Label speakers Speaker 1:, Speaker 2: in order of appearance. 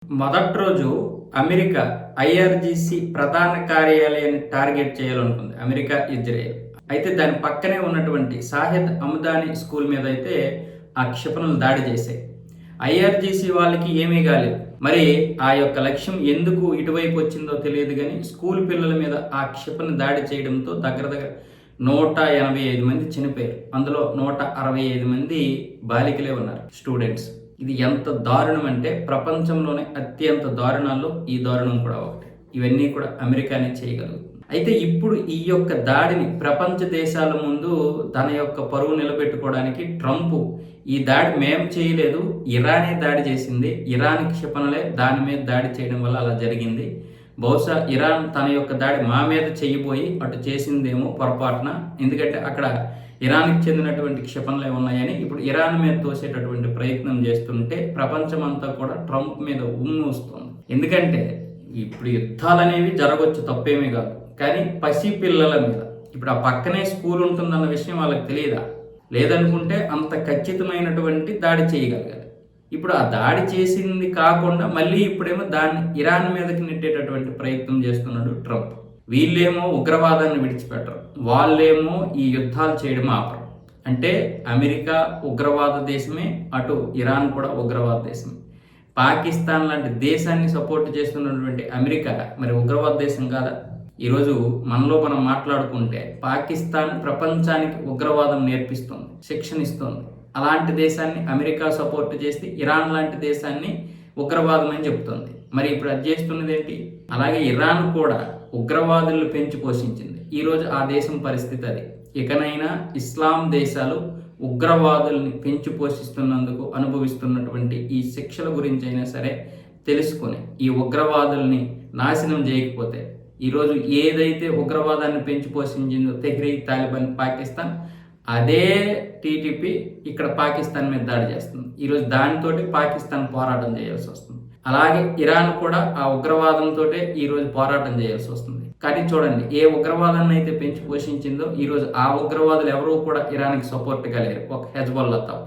Speaker 1: మొదటి రోజు America IRGC ప్రధాన కార్యాలయాన్ని టార్గెట్ చేయాలనుకుంది అమెరికా, ఇజ్రాయెల్. అయితే దాని పక్కనే ఉన్నటువంటి షాహిద్ హమదాని స్కూల్ మీద అయితే ఆ క్షిపణులు దాడి చేశాయి. ఐఆర్జీసీ వాళ్ళకి ఏమీ కాలేదు. మరి ఆ యొక్క లక్ష్యం ఎందుకు ఇటువైపు వచ్చిందో తెలియదు కానీ స్కూల్ పిల్లల మీద ఆ క్షిపణి దాడి చేయడంతో దగ్గర 185 మంది చనిపోయారు. అందులో 165 మంది బాలికలే ఉన్నారు, స్టూడెంట్స్. ఇది ఎంత దారుణం అంటే ప్రపంచంలోనే అత్యంత దారుణాల్లో ఈ దారుణం కూడా ఒకటి. ఇవన్నీ కూడా అమెరికానే చేయగలుగుతుంది. అయితే ఇప్పుడు ఈ యొక్క దాడిని ప్రపంచ దేశాల ముందు తన యొక్క పరువు నిలబెట్టుకోవడానికి ట్రంప్ ఈ దాడి మేం చేయలేదు, ఇరానే దాడి చేసింది, ఇరాన్ క్షిపణులే దాని మీద దాడి చేయడం వల్ల అలా జరిగింది, బహుశా ఇరాన్ తన యొక్క దాడి మా మీద చేయబోయి అటు చేసిందేమో పొరపాటున, ఎందుకంటే అక్కడ ఇరాన్కి చెందినటువంటి క్షిపణులే ఉన్నాయని ఇప్పుడు ఇరాన్ మీద తోసేటటువంటి ప్రయత్నం చేస్తుంటే ప్రపంచమంతా కూడా ట్రంప్ మీద ఉమ్మూస్తుంది. ఎందుకంటే ఇప్పుడు యుద్ధాలు అనేవి జరగవచ్చు, తప్పేమీ కాదు, కానీ పసి పిల్లల మీద ఇప్పుడు ఆ పక్కనే స్కూల్ ఉంటుందన్న విషయం వాళ్ళకి తెలియదా? లేదనుకుంటే అంత ఖచ్చితమైనటువంటి దాడి చేయగలగాలి. ఇప్పుడు ఆ దాడి చేసింది కాకుండా మళ్ళీ ఇప్పుడేమో దాన్ని ఇరాన్ మీదకి నెట్టేటటువంటి ప్రయత్నం చేస్తున్నాడు ట్రంప్. వీళ్ళేమో ఉగ్రవాదాన్ని విడిచిపెట్టరు, వాళ్ళేమో ఈ యుద్ధాలు చేయడం ఆపరు. అంటే అమెరికా ఉగ్రవాద దేశమే, అటు ఇరాన్ కూడా ఉగ్రవాద దేశమే. పాకిస్తాన్ లాంటి దేశాన్ని సపోర్ట్ చేస్తున్నటువంటి అమెరికా మరి ఉగ్రవాద దేశం కాదా? ఈరోజు మనలో మనం మాట్లాడుకుంటే పాకిస్తాన్ ప్రపంచానికి ఉగ్రవాదం నేర్పిస్తుంది, శిక్షణ ఇస్తుంది. అలాంటి దేశాన్ని అమెరికా సపోర్ట్ చేసి ఇరాన్ లాంటి దేశాన్ని ఉగ్రవాదం అని చెప్తుంది. మరి ఇప్పుడు అది చేస్తున్నది ఏంటి? అలాగే ఇరాన్ కూడా ఉగ్రవాదులను పెంచి పోషించింది. ఈరోజు ఆ దేశం పరిస్థితి అది. ఇకనైనా ఇస్లాం దేశాలు ఉగ్రవాదుల్ని పెంచి పోషిస్తున్నందుకు అనుభవిస్తున్నటువంటి ఈ శిక్షల గురించి అయినా సరే తెలుసుకొని ఈ ఉగ్రవాదుల్ని నాశనం చేయకపోతే, ఈరోజు ఏదైతే ఉగ్రవాదాన్ని పెంచి పోషించిందో తెహ్రీక్ తాలిబాన్ పాకిస్తాన్, అదే టీటీపీ ఇక్కడ పాకిస్తాన్ మీద దాడి చేస్తుంది. ఈరోజు దానితోటి పాకిస్తాన్ పోరాటం చేయాల్సి వస్తుంది. అలాగే ఇరాన్ కూడా ఆ ఉగ్రవాదంతో ఈరోజు పోరాటం చేయాల్సి వస్తుంది. కానీ చూడండి, ఏ ఉగ్రవాదాన్ని అయితే పెంచి పోషించిందో ఈరోజు ఆ ఉగ్రవాదులు ఎవరూ కూడా ఇరాన్కి సపోర్ట్గా లేరు, ఒక హెజ్బొల్లా తప్ప.